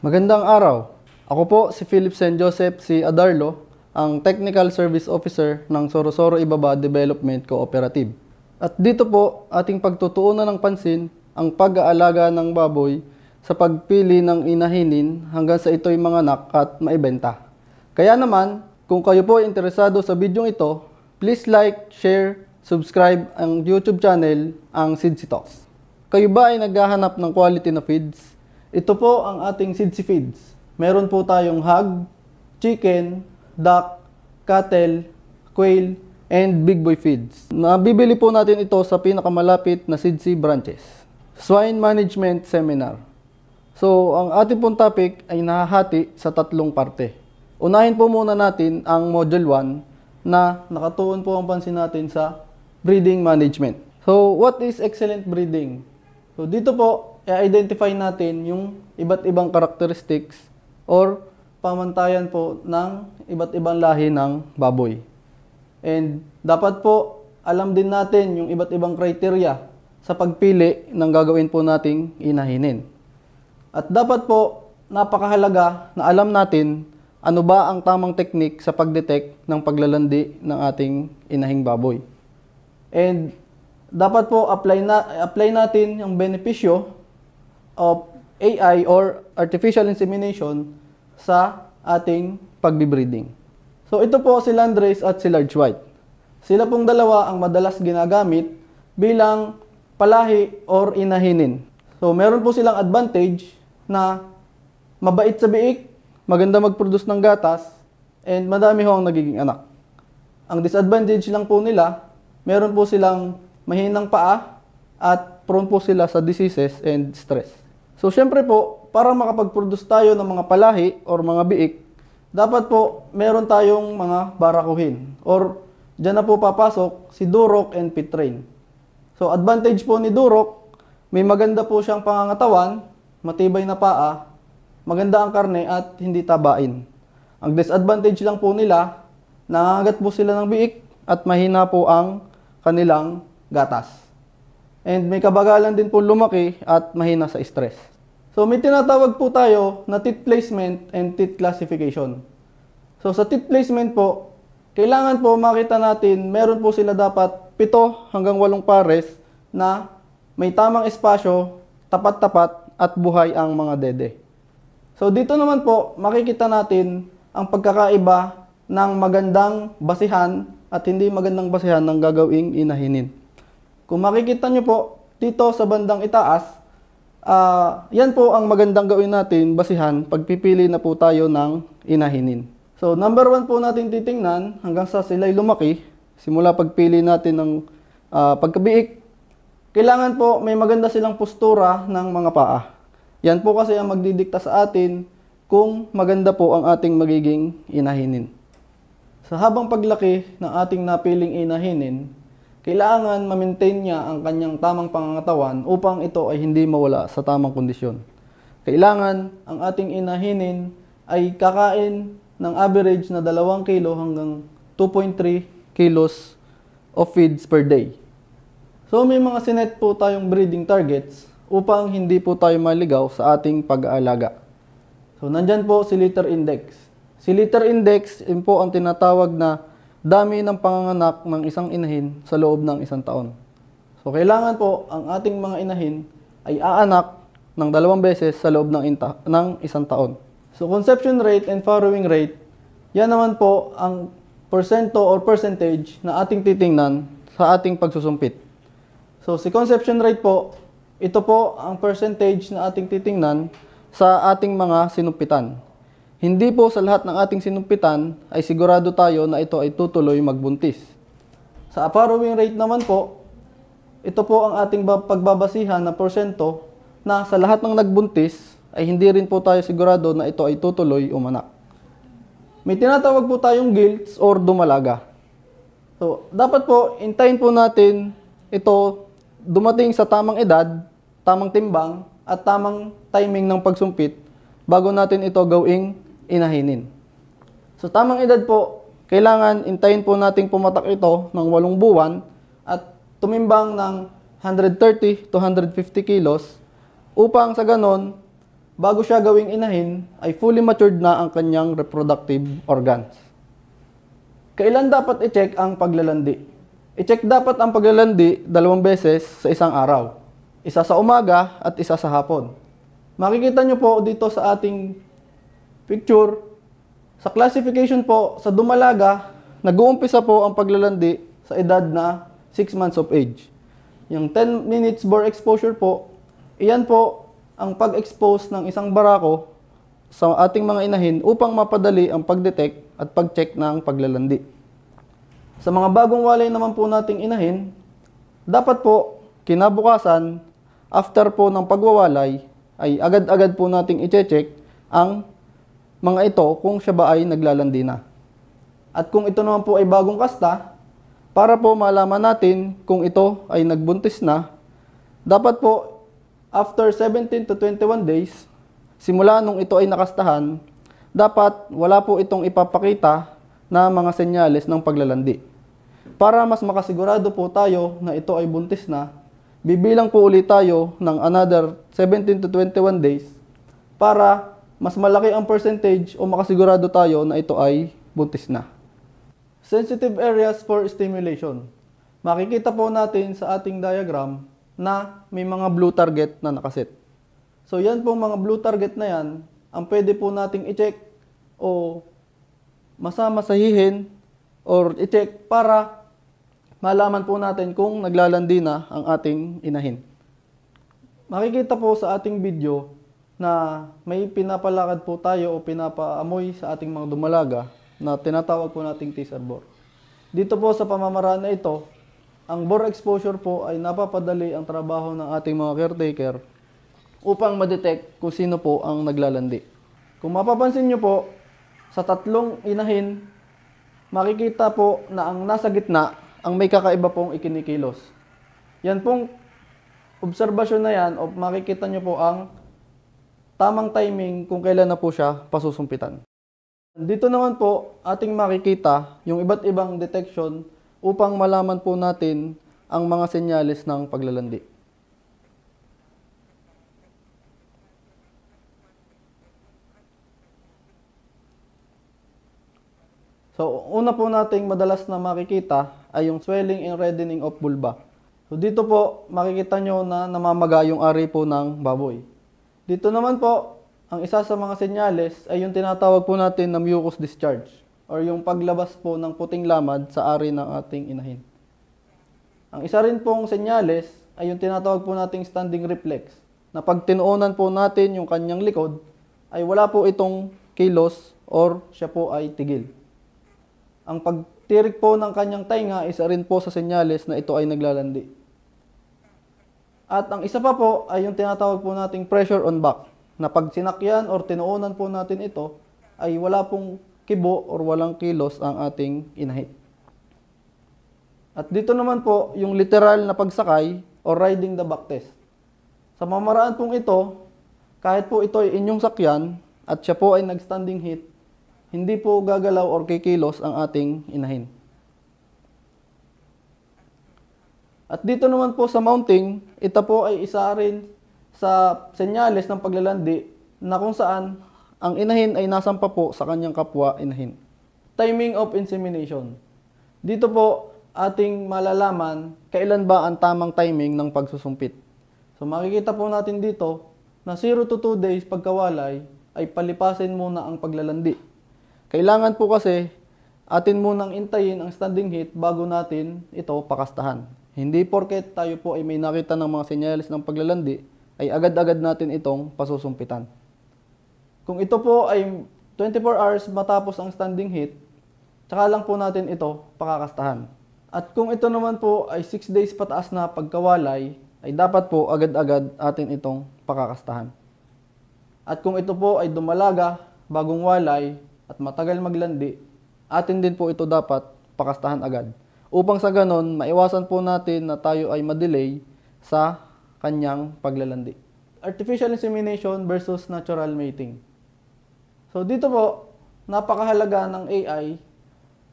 Magandang araw. Ako po si Philip St. Joseph C. Adarlo, ang Technical Service Officer ng Sorosoro Ibaba Development Cooperative. At dito po ating pagtutuunan ng pansin ang pag-aalaga ng baboy sa pagpili ng inahinin hanggang sa ito'y manganak at maibenta. Kaya naman, kung kayo po ay interesado sa bidyong ito, please like, share, subscribe ang YouTube channel, ang Sidsi Talks. Kayo ba ay naghahanap ng quality na feeds? Ito po ang ating Sidsi Feeds. Meron po tayong hog, chicken, duck, cattle, quail, and big boy feeds. Nabibili po natin ito sa pinakamalapit na Sidsi branches. Swine Management Seminar. So, ang ating pong topic ay nahahati sa tatlong parte. Unahin po muna natin ang Module 1 na nakatuon po ang pansin natin sa breeding management. So, what is excellent breeding? So, dito po, i-identify natin yung iba't ibang characteristics or pamantayan po ng iba't ibang lahi ng baboy. And dapat po, alam din natin yung iba't ibang criteria sa pagpili ng gagawin po nating inahinin. At dapat po, napakahalaga na alam natin ano ba ang tamang technique sa pagdetect ng paglalandi ng ating inahing baboy. And dapat po apply natin yung benepisyo of AI or artificial insemination sa ating pagbibreeding. So ito po si Landrace at si Large White. Sila pong dalawa ang madalas ginagamit bilang palahi or inahinin. So meron po silang advantage na mabait sa biik, maganda mag-produce ng gatas, and madami ho ang nagiging anak. Ang disadvantage lang po nila, meron po silang mahinang paa at prone po sila sa diseases and stress. So syempre po, para makapag-produce tayo ng mga palahi or mga biik, dapat po meron tayong mga barakuhin. Or dyan na po papasok si Duroc and Pit-Train. So advantage po ni Duroc, may maganda po siyang pangangatawan, matibay na paa, maganda ang karne at hindi tabain. Ang disadvantage lang po nila, nangangagat po sila ng biik at mahina po ang kanilang gatas. And may kabagalan din po lumaki at mahina sa stress. So may tinatawag po tayo na teat placement and teat classification. So sa teat placement po, kailangan po makita natin meron po sila dapat 7 hanggang 8 pares na may tamang espasyo, tapat-tapat at buhay ang mga dede. So dito naman po makikita natin ang pagkakaiba ng magandang basihan at hindi magandang basihan ng gagawing inahinin. Kung makikita nyo po, dito sa bandang itaas, yan po ang magandang gawin natin, basihan, pagpipili na po tayo ng inahinin. So, number 1 po natin titingnan, hanggang sa sila'y lumaki, simula pagpili natin ng pagkabiik, kailangan po may maganda silang postura ng mga paa. Yan po kasi ang magdidikta sa atin kung maganda po ang ating magiging inahinin. Sa habang paglaki ng ating napiling inahinin, kailangan ma-maintain niya ang kanyang tamang pangangatawan upang ito ay hindi mawala sa tamang kondisyon. Kailangan ang ating inahinin ay kakain ng average na 2 kilo hanggang 2.3 kilos of feeds per day. So may mga sinet po tayong breeding targets upang hindi po tayo maligaw sa ating pag-aalaga. So nandyan po si litter index. Si litter index, yun po ang tinatawag na dami ng panganganak ng isang inahin sa loob ng 1 taon. So kailangan po ang ating mga inahin ay aanak ng 2 beses sa loob ng 1 taon. So conception rate and farrowing rate, yan naman po ang porsyento or percentage na ating titingnan sa ating pagsusumpit. So si conception rate po, ito po ang percentage na ating titingnan sa ating mga sinumpitan. Hindi po sa lahat ng ating sinumpitan ay sigurado tayo na ito ay tutuloy magbuntis. Sa farrowing rate naman po, ito po ang ating pagbabasihan na porsyento na sa lahat ng nagbuntis ay hindi rin po tayo sigurado na ito ay tutuloy umanak. May tinatawag po tayong gilts or dumalaga. So, dapat po, hintayin po natin ito dumating sa tamang edad, tamang timbang, at tamang timing ng pagsumpit bago natin ito gawing inahinin. So tamang edad po, kailangan intayin po nating pumatak ito ng 8 buwan at tumimbang ng 130 to 150 kilos upang sa ganon bago siya gawing inahin, ay fully matured na ang kanyang reproductive organs. Kailan dapat i-check ang paglalandi? I-check dapat ang paglalandi 2 beses sa isang araw. Isa sa umaga at isa sa hapon. Makikita nyo po dito sa ating picture, sa classification po, sa dumalaga, nag-uumpisa po ang paglalandi sa edad na 6 months of age. Yung 10 minutes bore exposure po, iyan po ang pag-expose ng isang barako sa ating mga inahin upang mapadali ang pag-detect at pag-check ng paglalandi. Sa mga bagong walay naman po nating inahin, dapat po kinabukasan, after po ng pagwawalay, ay agad-agad po nating i-check ang mga ito kung siya ba ay naglalandi na. At kung ito naman po ay bagong kasta, para po malaman natin kung ito ay nagbuntis na, dapat po after 17 to 21 days, simula nung ito ay nakastahan, dapat wala po itong ipapakita na mga senyales ng paglalandi. Para mas makasigurado po tayo na ito ay buntis na, bibilang po ulit tayo ng another 17 to 21 days para mas malaki ang percentage o makasigurado tayo na ito ay buntis na. Sensitive areas for stimulation. Makikita po natin sa ating diagram na may mga blue target na nakaset. So yan pong mga blue target na yan, ang pwede po nating i-check o masamasahihin or i-check para malaman po natin kung naglalandi na ang ating inahin. Makikita po sa ating video na may pinapalakad po tayo o pinapaamoy sa ating mga dumalaga na tinatawag po nating teaser bore. Dito po sa pamamaraan na ito, ang bore exposure po ay napapadali ang trabaho ng ating mga caretaker upang ma-detect kung sino po ang naglalandi. Kung mapapansin nyo po, sa 3 inahin, makikita po na ang nasa gitna ang may kakaiba pong ikinikilos. Yan pong obserbasyon na yan o makikita nyo po ang tamang timing kung kailan na po siya pasusumpitan. Dito naman po ating makikita yung iba't ibang detection upang malaman po natin ang mga senyales ng paglalandi. So, una po nating madalas na makikita ay yung swelling and reddening of vulva. So, dito po makikita nyo na namamaga yung ari po ng baboy. Dito naman po, ang isa sa mga senyales ay yung tinatawag po natin na mucus discharge or yung paglabas po ng puting lamad sa ari ng ating inahin. Ang isa rin pong senyales ay yung tinatawag po nating standing reflex na pag tinuunan po natin yung kanyang likod ay wala po itong kilos or siya po ay tigil. Ang pagtirik po ng kanyang tainga, isa rin po sa senyales na ito ay naglalandi. At ang isa pa po ay yung tinatawag po nating pressure on back, na pag sinakyan or tinuunan po natin ito, ay wala pong kibo or walang kilos ang ating inahin. At dito naman po yung literal na pagsakay or riding the back test. Sa mamaraan pong ito, kahit po ito ay inyong sakyan at siya po ay nag-standing hit, hindi po gagalaw or kikilos ang ating inahin. At dito naman po sa mounting, ito po ay isa rin sa senyales ng paglalandi na kung saan ang inahin ay nasampa po sa kanyang kapwa inahin. Timing of insemination. Dito po ating malalaman kailan ba ang tamang timing ng pagsusumpit. So makikita po natin dito na 0 to 2 days pagkawalay ay palipasin muna ang paglalandi. Kailangan po kasi atin munang intayin ang standing heat bago natin ito pakastahan. Hindi porket tayo po ay may nakita ng mga senyales ng paglalandi ay agad-agad natin itong pasusumpitan. Kung ito po ay 24 hours matapos ang standing heat, tsaka lang po natin ito pakakastahan. At kung ito naman po ay 6 days pataas na pagkawalay, ay dapat po agad-agad atin itong pakakastahan. At kung ito po ay dumalaga, bagong walay, at matagal maglandi, atin din po ito dapat pakastahan agad. Upang sa ganon, maiwasan po natin na tayo ay madelay sa kanyang paglalandi. Artificial insemination versus natural mating. So dito po, napakahalaga ng AI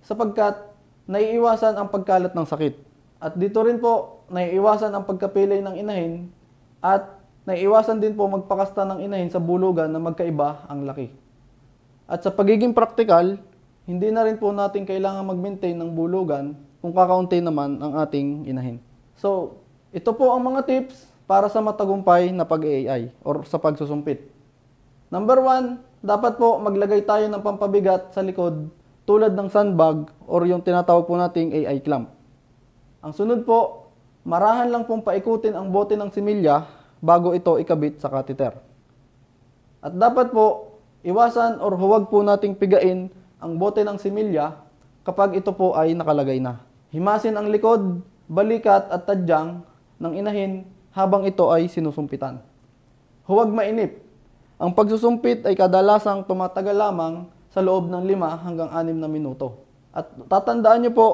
sapagkat naiiwasan ang pagkalat ng sakit. At dito rin po, naiiwasan ang pagkapilay ng inahin at Naiiwasan din po magpakasta ng inahin sa bulugan na magkaiba ang laki. At sa pagiging praktikal, hindi na rin po natin kailangan mag-maintain ng bulugan kung kakaunti naman ang ating inahin. So, ito po ang mga tips para sa matagumpay na pag-AI or sa pagsusumpit. Number 1, dapat po maglagay tayo ng pampabigat sa likod tulad ng sandbag or yung tinatawag po nating AI clamp. Ang sunod po, marahan lang pong paikutin ang bote ng similya bago ito ikabit sa catheter. At dapat po, iwasan or huwag po nating pigain ang bote ng similya kapag ito po ay nakalagay na. Himasin ang likod, balikat at tadyang ng inahin habang ito ay sinusumpitan. Huwag mainip. Ang pagsusumpit ay kadalasang tumatagal lamang sa loob ng 5 hanggang 6 na minuto. At tatandaan nyo po,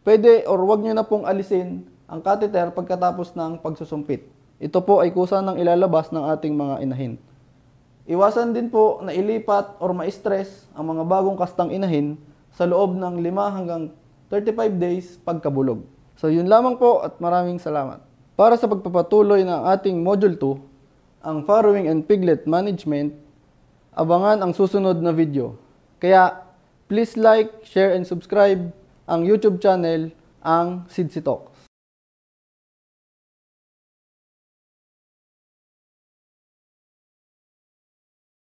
pwede or huwag nyo na pong alisin ang catheter pagkatapos ng pagsusumpit. Ito po ay kusa ng ilalabas ng ating mga inahin. Iwasan din po na ilipat or ma-stress ang mga bagong kastang inahin sa loob ng 5 hanggang 35 days pagkabulog. So yun lamang po at maraming salamat. Para sa pagpapatuloy ng ating Module 2, ang farrowing and piglet management, abangan ang susunod na video. Kaya please like, share and subscribe ang YouTube channel ang Sidsi Talk.